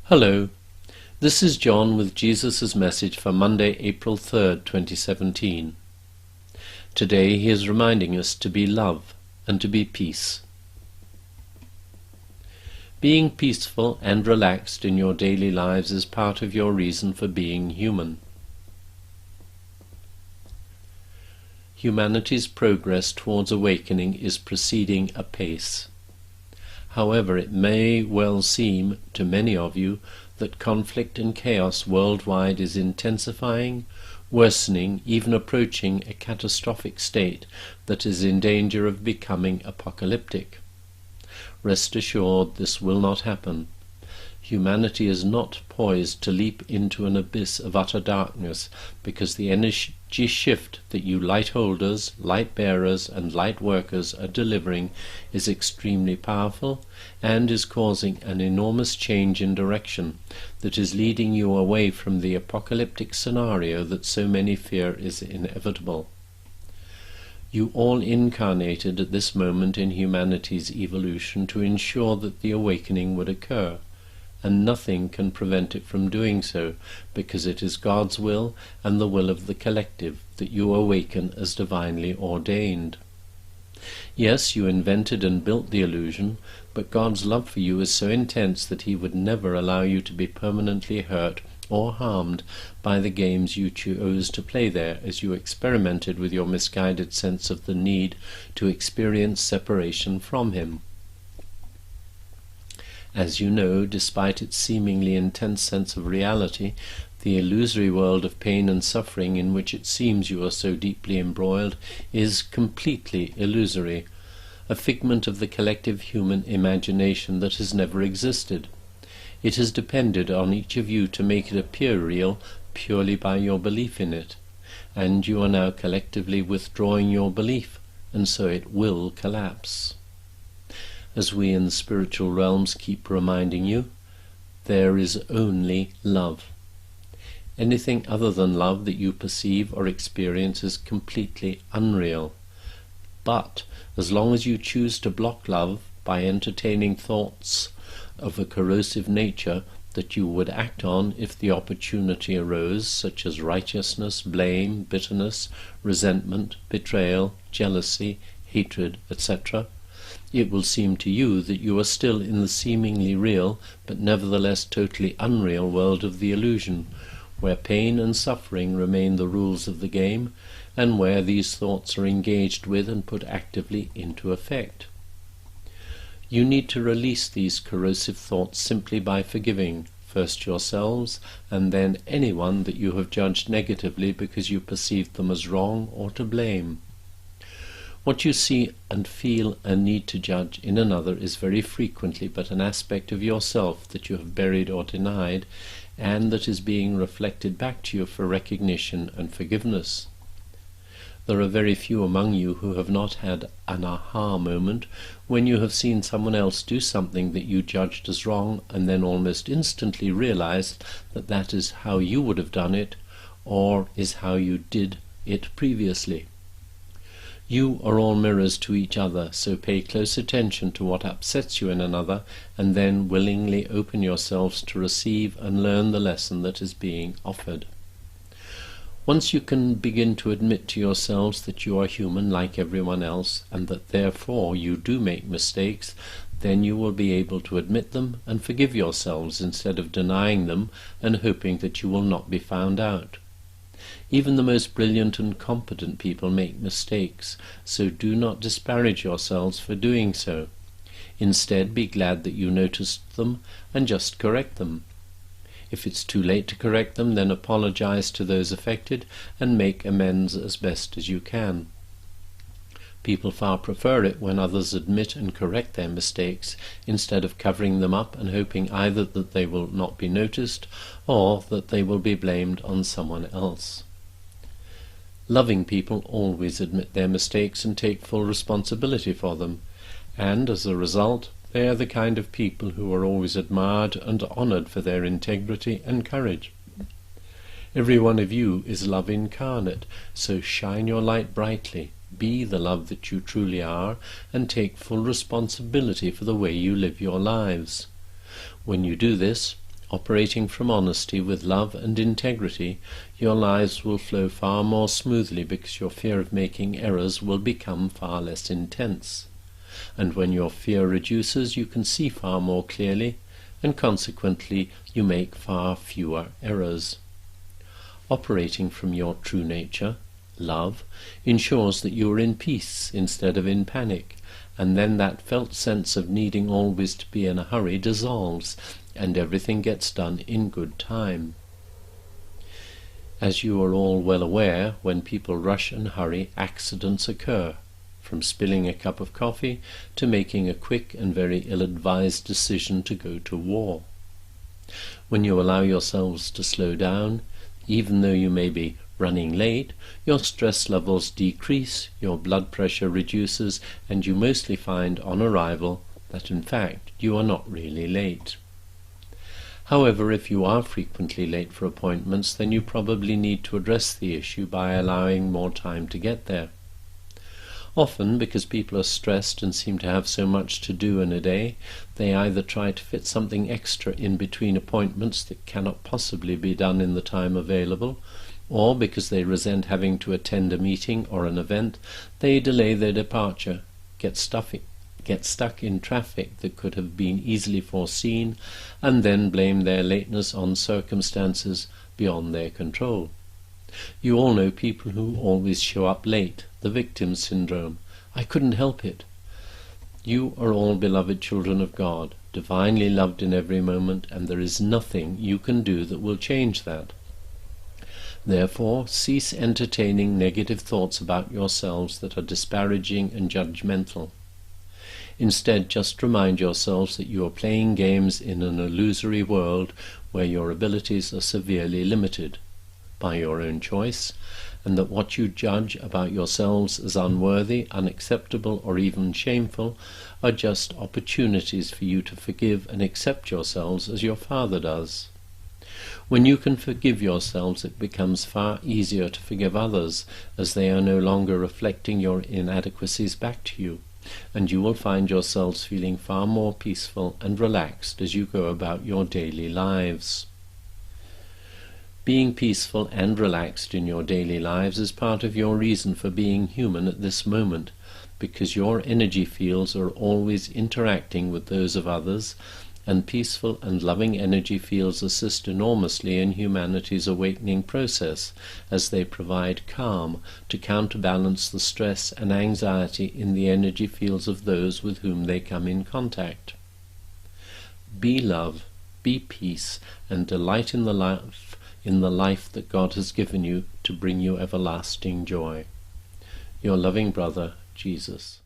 Hello, this is John with Jesus' message for Monday, April 3rd, 2017. Today he is reminding us to be love and to be peace. Being peaceful and relaxed in your daily lives is part of your reason for being human. Humanity's progress towards awakening is proceeding apace. However, it may well seem to many of you that conflict and chaos worldwide is intensifying, worsening, even approaching a catastrophic state that is in danger of becoming apocalyptic. Rest assured, this will not happen. Humanity is not poised to leap into an abyss of utter darkness because the energy shift that you light holders, light bearers and light workers are delivering is extremely powerful and is causing an enormous change in direction that is leading you away from the apocalyptic scenario that so many fear is inevitable. You all incarnated at this moment in humanity's evolution to ensure that the awakening would occur, and nothing can prevent it from doing so, because it is God's will and the will of the collective that you awaken as divinely ordained. Yes, you invented and built the illusion, but God's love for you is so intense that he would never allow you to be permanently hurt or harmed by the games you chose to play there as you experimented with your misguided sense of the need to experience separation from him. As you know, despite its seemingly intense sense of reality, the illusory world of pain and suffering in which it seems you are so deeply embroiled is completely illusory, a figment of the collective human imagination that has never existed. It has depended on each of you to make it appear real purely by your belief in it, and you are now collectively withdrawing your belief, and so it will collapse. As we in the spiritual realms keep reminding you, there is only love. Anything other than love that you perceive or experience is completely unreal. But as long as you choose to block love by entertaining thoughts of a corrosive nature that you would act on if the opportunity arose, such as righteousness, blame, bitterness, resentment, betrayal, jealousy, hatred, etc., it will seem to you that you are still in the seemingly real, but nevertheless totally unreal world of the illusion, where pain and suffering remain the rules of the game, and where these thoughts are engaged with and put actively into effect. You need to release these corrosive thoughts simply by forgiving, first yourselves, and then anyone that you have judged negatively because you perceived them as wrong or to blame. What you see and feel and need to judge in another is very frequently but an aspect of yourself that you have buried or denied, and that is being reflected back to you for recognition and forgiveness. There are very few among you who have not had an aha moment when you have seen someone else do something that you judged as wrong and then almost instantly realized that that is how you would have done it, or is how you did it previously. You are all mirrors to each other, so pay close attention to what upsets you in another, and then willingly open yourselves to receive and learn the lesson that is being offered. Once you can begin to admit to yourselves that you are human like everyone else, and that therefore you do make mistakes, then you will be able to admit them and forgive yourselves instead of denying them and hoping that you will not be found out. Even the most brilliant and competent people make mistakes, so do not disparage yourselves for doing so. Instead, be glad that you noticed them and just correct them. If it's too late to correct them, then apologize to those affected and make amends as best as you can. People far prefer it when others admit and correct their mistakes, instead of covering them up and hoping either that they will not be noticed or that they will be blamed on someone else. Loving people always admit their mistakes and take full responsibility for them, and as a result, they are the kind of people who are always admired and honored for their integrity and courage. Every one of you is love incarnate, so shine your light brightly, be the love that you truly are, and take full responsibility for the way you live your lives. When you do this, Operating from honesty with love and integrity, your lives will flow far more smoothly because your fear of making errors will become far less intense. And when your fear reduces, you can see far more clearly, and consequently you make far fewer errors. Operating from your true nature, love, ensures that you are in peace instead of in panic, and then that felt sense of needing always to be in a hurry dissolves, and everything gets done in good time. As you are all well aware, when people rush and hurry, accidents occur, from spilling a cup of coffee to making a quick and very ill-advised decision to go to war. When you allow yourselves to slow down, even though you may be running late, your stress levels decrease, your blood pressure reduces, and you mostly find on arrival that in fact you are not really late. However, if you are frequently late for appointments, then you probably need to address the issue by allowing more time to get there. Often, because people are stressed and seem to have so much to do in a day, they either try to fit something extra in between appointments that cannot possibly be done in the time available, or because they resent having to attend a meeting or an event, they delay their departure, get stuck in traffic that could have been easily foreseen, and then blame their lateness on circumstances beyond their control. You all know people who always show up late, the victim syndrome. I couldn't help it. You are all beloved children of God, divinely loved in every moment, and there is nothing you can do that will change that. Therefore, cease entertaining negative thoughts about yourselves that are disparaging and judgmental. Instead, just remind yourselves that you are playing games in an illusory world where your abilities are severely limited by your own choice, and that what you judge about yourselves as unworthy, unacceptable, or even shameful are just opportunities for you to forgive and accept yourselves as your Father does. When you can forgive yourselves, it becomes far easier to forgive others, as they are no longer reflecting your inadequacies back to you, and you will find yourselves feeling far more peaceful and relaxed as you go about your daily lives. Being peaceful and relaxed in your daily lives is part of your reason for being human at this moment, because your energy fields are always interacting with those of others, and peaceful and loving energy fields assist enormously in humanity's awakening process, as they provide calm to counterbalance the stress and anxiety in the energy fields of those with whom they come in contact. Be love, be peace, and delight in the life that God has given you to bring you everlasting joy. Your loving brother, Jesus.